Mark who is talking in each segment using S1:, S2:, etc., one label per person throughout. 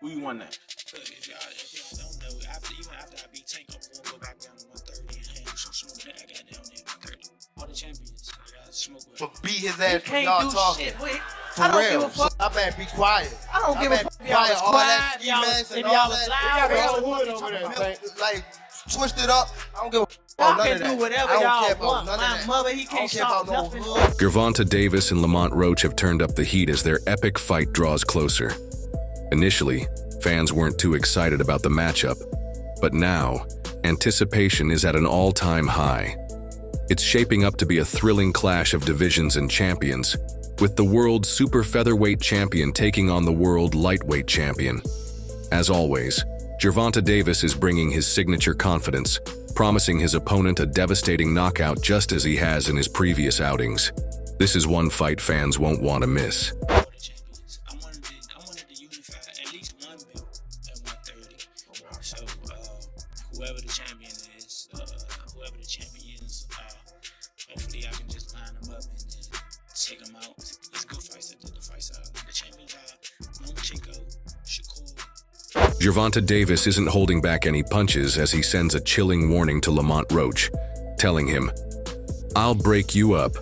S1: Who you won that?
S2: Look, if y'all don't know, even after I beat Tank, I'm gonna go back down to 130 and handle some smoke that I got down there 130. All the champions, I got smoke with.
S3: But beat his ass for
S4: Can't
S3: y'all
S4: do
S3: talking.
S4: shit with.
S3: For
S4: I don't
S3: real.
S4: give a fuck.
S3: I better be quiet.
S4: I don't give a fuck if y'all was quiet, if y'all was loud.
S3: Like, switched it up. I don't give a fuck
S4: Y'all
S3: about none
S4: can
S3: of that.
S4: do whatever
S3: I don't
S4: y'all
S3: care about
S4: want.
S3: none of
S4: My
S3: that.
S4: mother, he
S3: I don't
S4: can't
S3: care
S4: stop
S3: about no
S4: nothing.
S3: hood.
S5: Gervonta Davis and Lamont Roach have turned up the heat as their epic fight draws closer. Initially, fans weren't too excited about the matchup, but now, anticipation is at an all-time high. It's shaping up to be a thrilling clash of divisions and champions, with the world super featherweight champion taking on the world lightweight champion. As always, Gervonta Davis is bringing his signature confidence, promising his opponent a devastating knockout just as he has in his previous outings. This is one fight fans won't want to miss.
S2: All the champions. I wanted to unify at least one belt at 130. So whoever the champion is, hopefully I can just line them up and then take them out. It's good fights. The fights the champions are Chico, Shakur.
S5: Gervonta Davis isn't holding back any punches as he sends a chilling warning to Lamont Roach, telling him, "I'll break you up.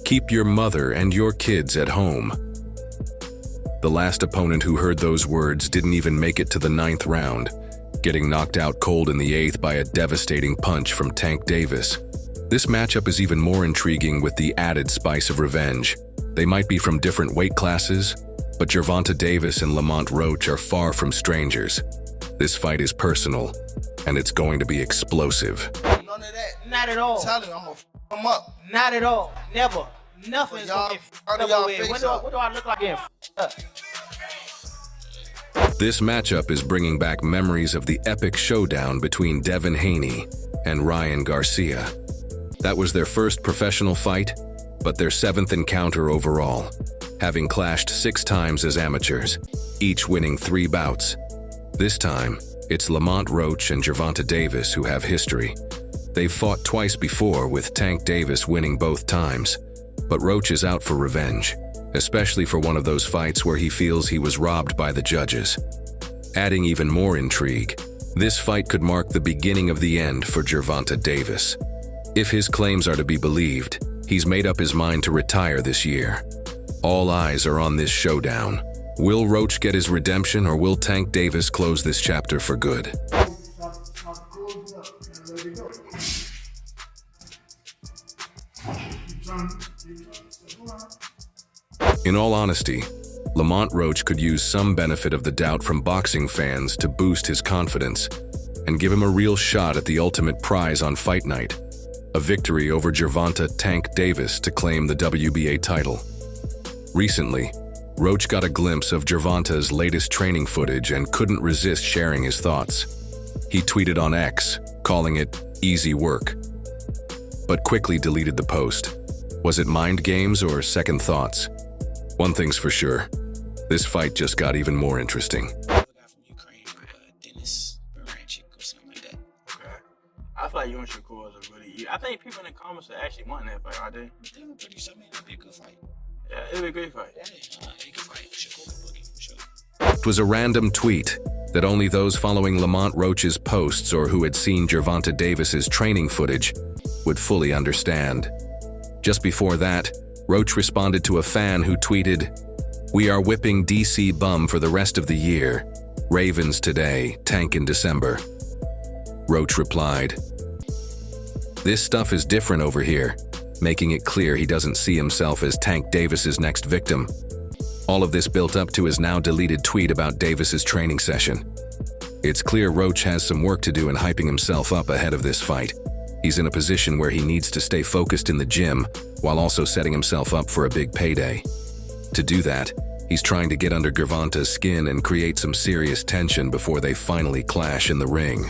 S5: Keep your mother and your kids at home." The last opponent who heard those words didn't even make it to the 9th round, getting knocked out cold in the 8th by a devastating punch from Tank Davis. This matchup is even more intriguing with the added spice of revenge. They might be from different weight classes, but Gervonta Davis and Lamont Roach are far from strangers. This fight is personal, and it's going to be explosive.
S3: None of that.
S4: Not at all.
S3: I'm telling you, I'm gonna f him up.
S4: Not at all. Never. Nothing's
S3: Y'all-
S4: gonna
S3: none of
S4: get
S3: y'all
S4: away.
S3: fix
S4: What
S3: up.
S4: do I look like getting up?
S5: This matchup is bringing back memories of the epic showdown between Devin Haney and Ryan Garcia. That was their first professional fight, but their 7th encounter overall, having clashed 6 times as amateurs, each winning 3 bouts. This time, it's Lamont Roach and Gervonta Davis who have history. They've fought twice before, with Tank Davis winning both times, but Roach is out for revenge, especially for one of those fights where he feels he was robbed by the judges. Adding even more intrigue, this fight could mark the beginning of the end for Gervonta Davis. If his claims are to be believed, he's made up his mind to retire this year. All eyes are on this showdown. Will Roach get his redemption, or will Tank Davis close this chapter for good? In all honesty, Lamont Roach could use some benefit of the doubt from boxing fans to boost his confidence and give him a real shot at the ultimate prize on fight night, a victory over Gervonta Tank Davis to claim the WBA title. Recently, Roach got a glimpse of Gervonta's latest training footage and couldn't resist sharing his thoughts. He tweeted on X, calling it easy work, but quickly deleted the post. Was it mind games or second thoughts? One thing's for sure, this fight just got even more interesting.
S2: Guy from Ukraine, Dennis Baranchik or something like that.
S1: Okay. I feel like you and Shakur is a really. I think people in the comments are actually wanting that fight, aren't they?
S2: They were pretty something. That'd be a good fight.
S1: Yeah, it'll be a great fight.
S2: Yeah, they could fight. Shakur could boogie for sure.
S5: It was a random tweet that only those following Lamont Roach's posts or who had seen Gervonta Davis's training footage would fully understand. Just before that, Roach responded to a fan who tweeted, "We are whipping DC bum for the rest of the year. Ravens today, Tank in December." Roach replied, "This stuff is different over here," making it clear he doesn't see himself as Tank Davis's next victim. All of this built up to his now deleted tweet about Davis's training session. It's clear Roach has some work to do in hyping himself up ahead of this fight. He's in a position where he needs to stay focused in the gym while also setting himself up for a big payday. To do that, he's trying to get under Gervonta's skin and create some serious tension before they finally clash in the ring.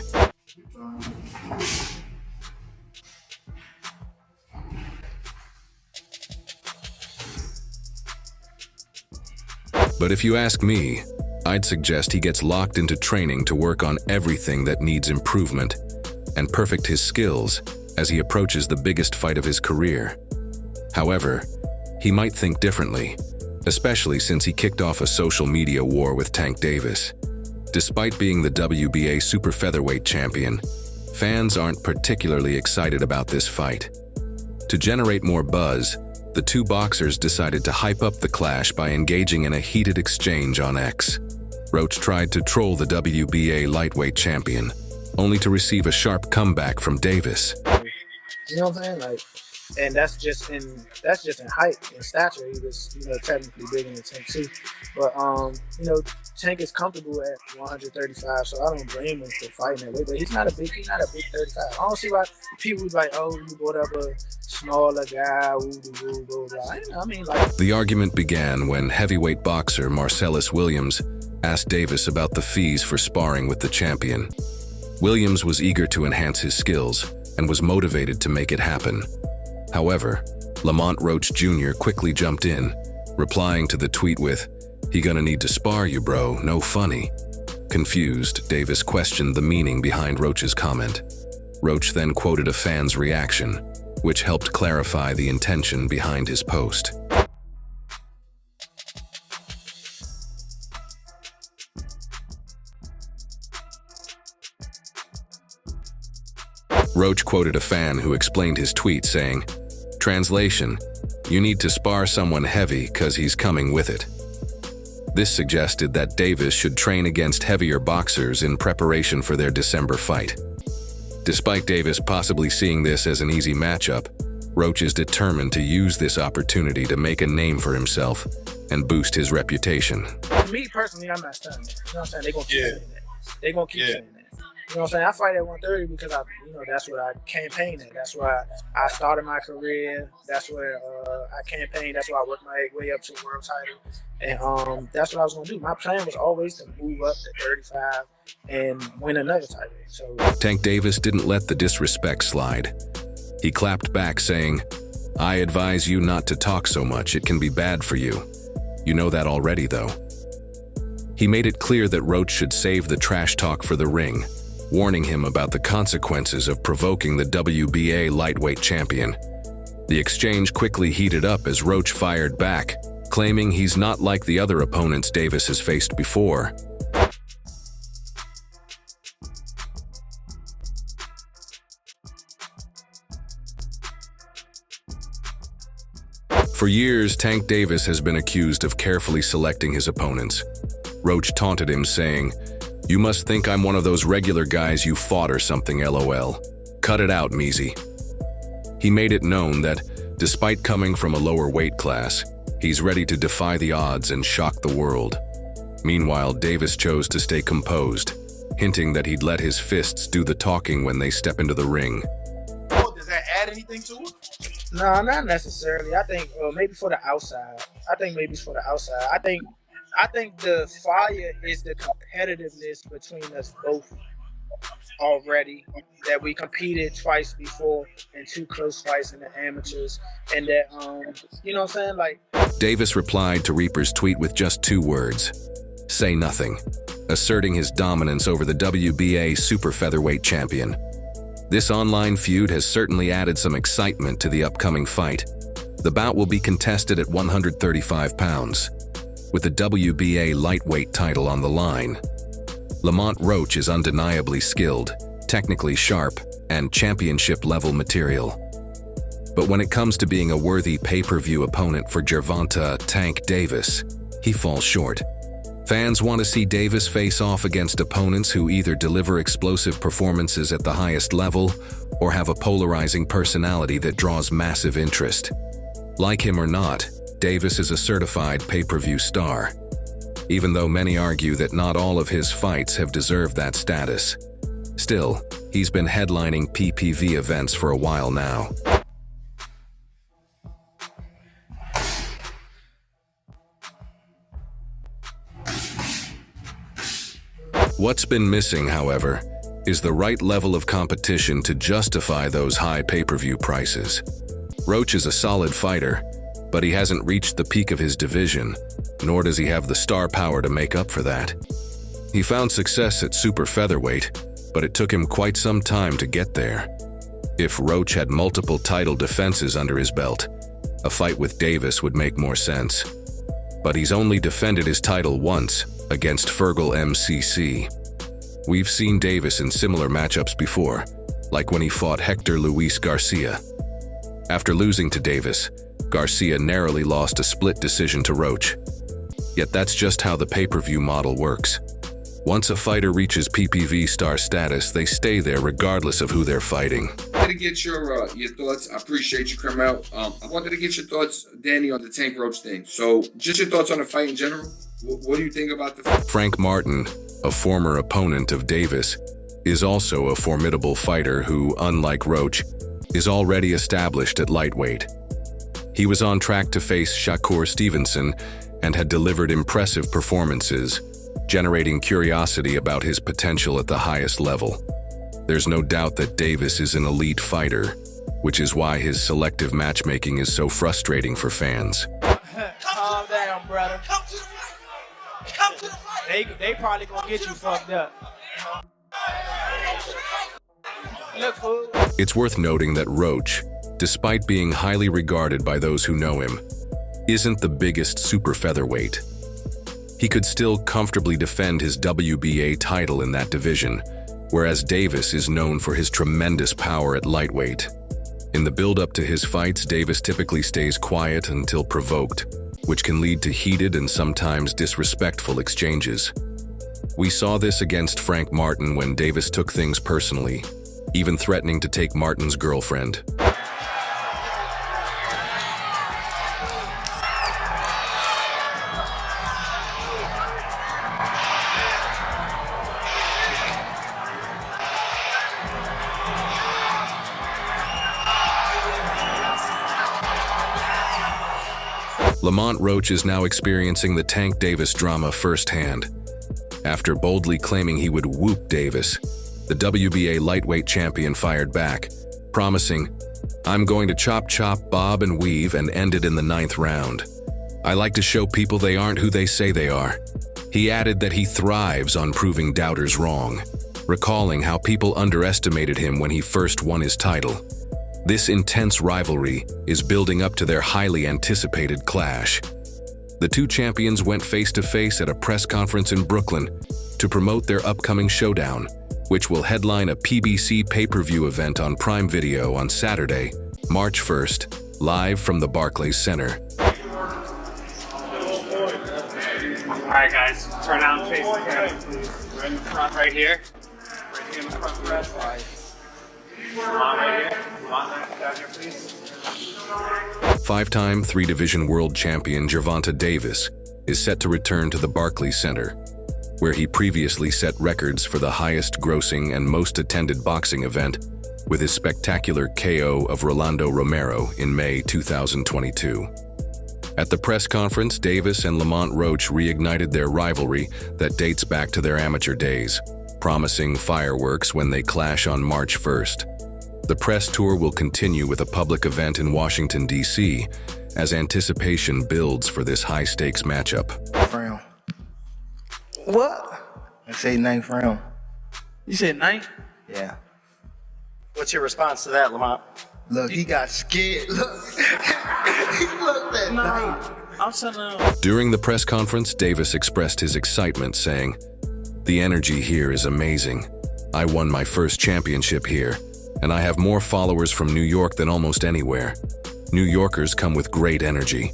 S5: But if you ask me, I'd suggest he gets locked into training to work on everything that needs improvement and perfect his skills as he approaches the biggest fight of his career. However, he might think differently, especially since he kicked off a social media war with Tank Davis. Despite being the WBA super featherweight champion, fans aren't particularly excited about this fight. To generate more buzz, the two boxers decided to hype up the clash by engaging in a heated exchange on X. Roach tried to troll the WBA lightweight champion, only to receive a sharp comeback from Davis.
S2: You know what I'm saying? Like, and that's just in height and stature. He was, technically bigger than Tank too. But Tank is comfortable at 135, so I don't blame him for fighting that way. But he's not a big 35. I don't see why people be like, oh, you brought up a smaller guy, woo, blah, blah. I mean, like.
S5: The argument began when heavyweight boxer Marcellus Williams asked Davis about the fees for sparring with the champion. Williams was eager to enhance his skills and was motivated to make it happen. However, Lamont Roach Jr. quickly jumped in, replying to the tweet with, "He gonna need to spar you, bro, no funny." Confused, Davis questioned the meaning behind Roach's comment. Roach then quoted a fan's reaction, which helped clarify the intention behind his post. Roach quoted a fan who explained his tweet saying, "Translation, you need to spar someone heavy cause he's coming with it." This suggested that Davis should train against heavier boxers in preparation for their December fight. Despite Davis possibly seeing this as an easy matchup, Roach is determined to use this opportunity to make a name for himself and boost his reputation.
S2: For me personally, I'm not stunned. You know what I'm saying? They're gonna keep saying that. They're gonna keep saying that. You know what I'm saying? I fight at 130 because that's what I campaigned at. That's where I started my career. That's where I campaigned. That's where I worked my way up to a world title. And that's what I was going to do. My plan was always to move up to 35 and win another title. So
S5: Tank Davis didn't let the disrespect slide. He clapped back saying, "I advise you not to talk so much. It can be bad for you. You know that already, though." He made it clear that Roach should save the trash talk for the ring, warning him about the consequences of provoking the WBA lightweight champion. The exchange quickly heated up as Roach fired back, claiming he's not like the other opponents Davis has faced before. For years, Tank Davis has been accused of carefully selecting his opponents. Roach taunted him, saying, "You must think I'm one of those regular guys you fought or something, lol. Cut it out, Measy." He made it known that, despite coming from a lower weight class, he's ready to defy the odds and shock the world. Meanwhile, Davis chose to stay composed, hinting that he'd let his fists do the talking when they step into the ring.
S3: Does that add anything to it?
S2: no, not necessarily. I think maybe for the outside. I think maybe it's for the outside. I think the fire is the competitiveness between us both already, that we competed twice before in 2 close fights in the amateurs, and that you know what I'm saying, like.
S5: Davis replied to Reaper's tweet with just 2 words: "Say nothing," asserting his dominance over the WBA super featherweight champion. This online feud has certainly added some excitement to the upcoming fight. The bout will be contested at 135 pounds. With the WBA lightweight title on the line, Lamont Roach is undeniably skilled, technically sharp, and championship-level material. But when it comes to being a worthy pay-per-view opponent for Gervonta Tank Davis, he falls short. Fans want to see Davis face off against opponents who either deliver explosive performances at the highest level or have a polarizing personality that draws massive interest. Like him or not, Davis is a certified pay-per-view star, even though many argue that not all of his fights have deserved that status. Still, he's been headlining PPV events for a while now. What's been missing, however, is the right level of competition to justify those high pay-per-view prices. Roach is a solid fighter, but he hasn't reached the peak of his division, nor does he have the star power to make up for that. He found success at super featherweight, but it took him quite some time to get there. If Roach had multiple title defenses under his belt, a fight with Davis would make more sense. but he's only defended his title once, against Fergal MCC. We've seen Davis in similar matchups before, like when he fought Hector Luis Garcia. After losing to Davis, Garcia narrowly lost a split decision to Roach. Yet that's just how the pay-per-view model works. Once a fighter reaches PPV star status, they stay there regardless of who they're fighting.
S6: I wanted to get your thoughts. I appreciate you coming out. I wanted to get your thoughts, Danny, on the Tank Roach thing. So, just your thoughts on the fight in general. What do you think about the fight?
S5: Frank Martin, a former opponent of Davis, is also a formidable fighter who, unlike Roach, is already established at lightweight. He was on track to face Shakur Stevenson and had delivered impressive performances, generating curiosity about his potential at the highest level. There's no doubt that Davis is an elite fighter, which is why his selective matchmaking is so frustrating for fans.
S2: Calm down, brother.
S3: Come to the fight. Come to the fight.
S2: They probably gonna get you fucked up. Look, fool.
S5: It's worth noting that Roach, despite being highly regarded by those who know him, isn't the biggest super featherweight. He could still comfortably defend his WBA title in that division, whereas Davis is known for his tremendous power at lightweight. In the build-up to his fights, Davis typically stays quiet until provoked, which can lead to heated and sometimes disrespectful exchanges. We saw this against Frank Martin when Davis took things personally, even threatening to take Martin's girlfriend. Lamont Roach is now experiencing the Tank Davis drama firsthand. After boldly claiming he would whoop Davis, the WBA lightweight champion fired back, promising, "I'm going to chop, bob, and weave and end it in the 9th round. I like to show people they aren't who they say they are." He added that he thrives on proving doubters wrong, recalling how people underestimated him when he first won his title. This intense rivalry is building up to their highly anticipated clash. The two champions went face-to-face at a press conference in Brooklyn to promote their upcoming showdown, which will headline a PBC pay-per-view event on Prime Video on Saturday, March 1st, live from the Barclays Center.
S7: All right, guys, turn out and face the camera, please. Right in the front, right here. Right here in the front press. Lamont right here. Lamont, down here, please.
S5: Five-time three-division world champion Gervonta Davis is set to return to the Barclays Center, where he previously set records for the highest-grossing and most-attended boxing event with his spectacular KO of Rolando Romero in May 2022. At the press conference, Davis and Lamont Roach reignited their rivalry that dates back to their amateur days, promising fireworks when they clash on March 1st. The press tour will continue with a public event in Washington, D.C., as anticipation builds for this high-stakes matchup.
S4: Round.
S2: What?
S4: I say 9th round.
S2: You said 9?
S4: Yeah.
S7: What's your response to that, Lamont?
S4: Look, he got scared. Look. He looked at night.
S2: I'm telling you.
S5: During the press conference, Davis expressed his excitement, saying, "The energy here is amazing. I won my first championship here, and I have more followers from New York than almost anywhere. New Yorkers come with great energy."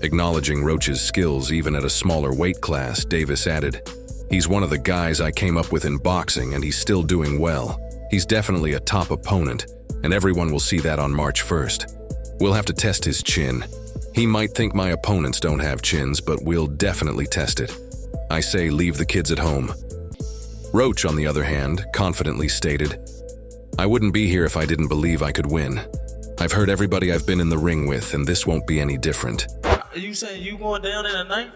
S5: Acknowledging Roach's skills even at a smaller weight class, Davis added, "He's one of the guys I came up with in boxing, and he's still doing well. He's definitely a top opponent, and everyone will see that on March 1st. We'll have to test his chin. He might think my opponents don't have chins, but we'll definitely test it. I say leave the kids at home." Roach, on the other hand, confidently stated, "I wouldn't be here if I didn't believe I could win. I've heard everybody I've been in the ring with, and this won't be any different."
S2: You saying you going down in a night?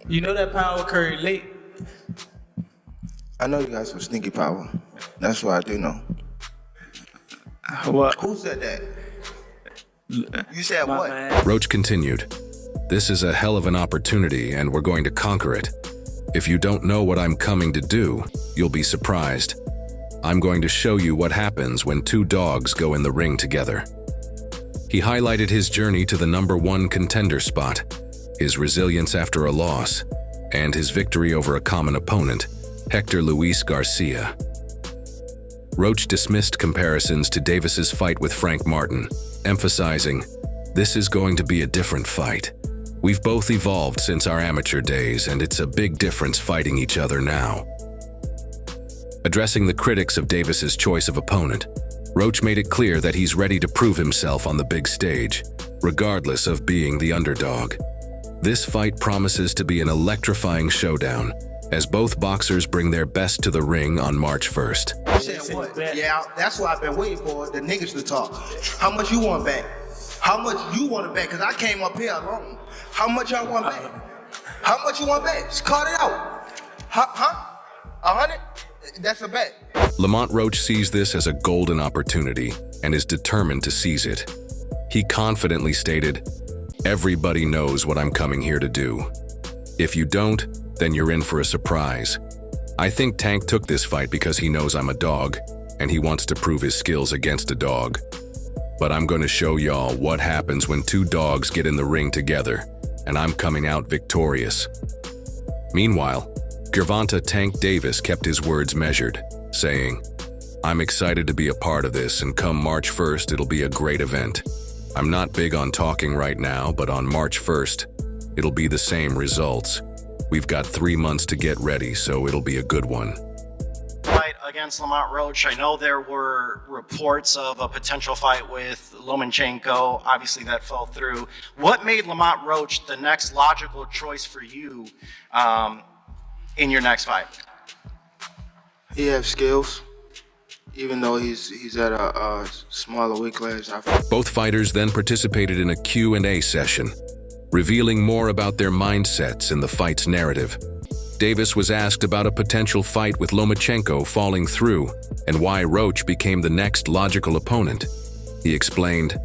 S2: You know that power curry late.
S4: I know you got some sneaky power. That's what I do know.
S2: What?
S4: Who said that? You said
S2: My
S4: what?
S2: man.
S5: Roach continued, "This is a hell of an opportunity, and we're going to conquer it. If you don't know what I'm coming to do, you'll be surprised. I'm going to show you what happens when two dogs go in the ring together." He highlighted his journey to the #1 contender spot, his resilience after a loss, and his victory over a common opponent, Hector Luis Garcia. Roach dismissed comparisons to Davis's fight with Frank Martin, emphasizing, "This is going to be a different fight. We've both evolved since our amateur days, and it's a big difference fighting each other now." Addressing the critics of Davis's choice of opponent, Roach made it clear that he's ready to prove himself on the big stage, regardless of being the underdog. This fight promises to be an electrifying showdown, as both boxers bring their best to the ring on March 1st.
S4: Said what? Yeah, that's what I've been waiting for, the niggas to talk. How much you want back? How much you want to back? Because I came up here alone. How much y'all want back? How much you want back? Just cut it out. Huh? 100? That's a bet.
S5: Lamont Roach sees this as a golden opportunity and is determined to seize it. He confidently stated, "Everybody knows what I'm coming here to do. If you don't, then you're in for a surprise. I think Tank took this fight because he knows I'm a dog, and he wants to prove his skills against a dog. But I'm going to show y'all what happens when two dogs get in the ring together, and I'm coming out victorious." Meanwhile, Gervonta Tank Davis kept his words measured, saying, "I'm excited to be a part of this, and come March 1st, it'll be a great event. I'm not big on talking right now, but on March 1st, it'll be the same results. We've got 3 months to get ready, so it'll be a good one."
S8: Fight against Lamont Roach. I know there were reports of a potential fight with Lomachenko. Obviously, that fell through. What made Lamont Roach the next logical choice for you in your next fight?
S4: He has skills, even though he's at a smaller weight class.
S5: Both fighters then participated in a Q&A session, revealing more about their mindsets and the fight's narrative. Davis was asked about a potential fight with Lomachenko falling through and why Roach became the next logical opponent. He explained,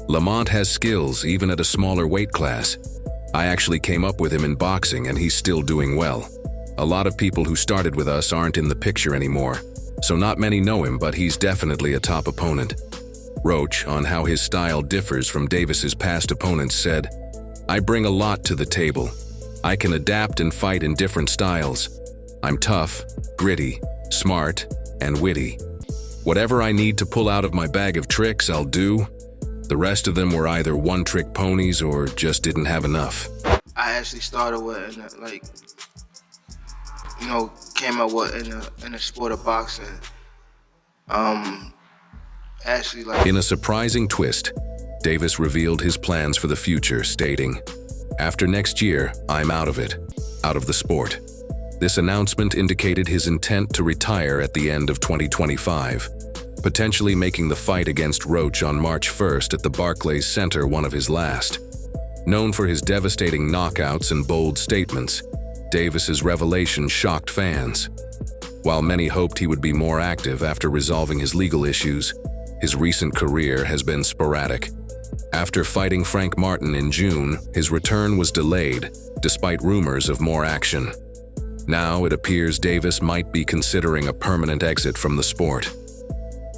S5: "Lamont has skills even at a smaller weight class. I actually came up with him in boxing and he's still doing well. A lot of people who started with us aren't in the picture anymore, so not many know him, but he's definitely a top opponent." Roach, on how his style differs from Davis's past opponents, said, "I bring a lot to the table. I can adapt and fight in different styles. I'm tough, gritty, smart, and witty. Whatever I need to pull out of my bag of tricks, I'll do. The rest of them were either one-trick ponies or just didn't have enough."
S4: I actually started with, came up with in the sport of boxing.
S5: In a surprising twist, Davis revealed his plans for the future, stating, "After next year, I'm out of it, out of the sport." This announcement indicated his intent to retire at the end of 2025, potentially making the fight against Roach on March 1st at the Barclays Center one of his last. Known for his devastating knockouts and bold statements, Davis's revelation shocked fans. While many hoped he would be more active after resolving his legal issues, his recent career has been sporadic. After fighting Frank Martin in June, his return was delayed, despite rumors of more action. Now it appears Davis might be considering a permanent exit from the sport.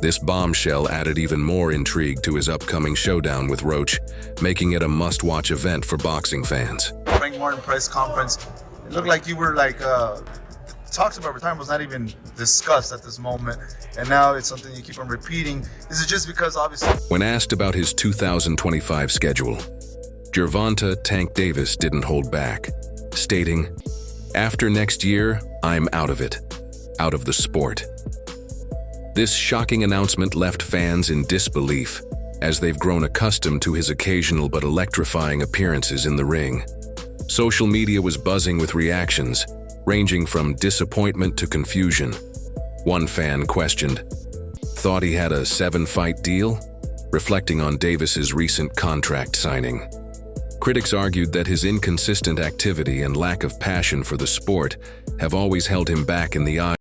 S5: This bombshell added even more intrigue to his upcoming showdown with Roach, making it a must-watch event for boxing fans.
S3: Frank Martin press conference, it looked like you were talks about retirement was not even discussed at this moment, and now it's something you keep on repeating. Is it just because obviously...
S5: When asked about his 2025 schedule, Gervonta Tank Davis didn't hold back, stating, "After next year, I'm out of it, out of the sport." This shocking announcement left fans in disbelief, as they've grown accustomed to his occasional but electrifying appearances in the ring. Social media was buzzing with reactions, ranging from disappointment to confusion. One fan questioned, "Thought he had a 7-fight deal?" reflecting on Davis's recent contract signing. Critics argued that his inconsistent activity and lack of passion for the sport have always held him back in the eyes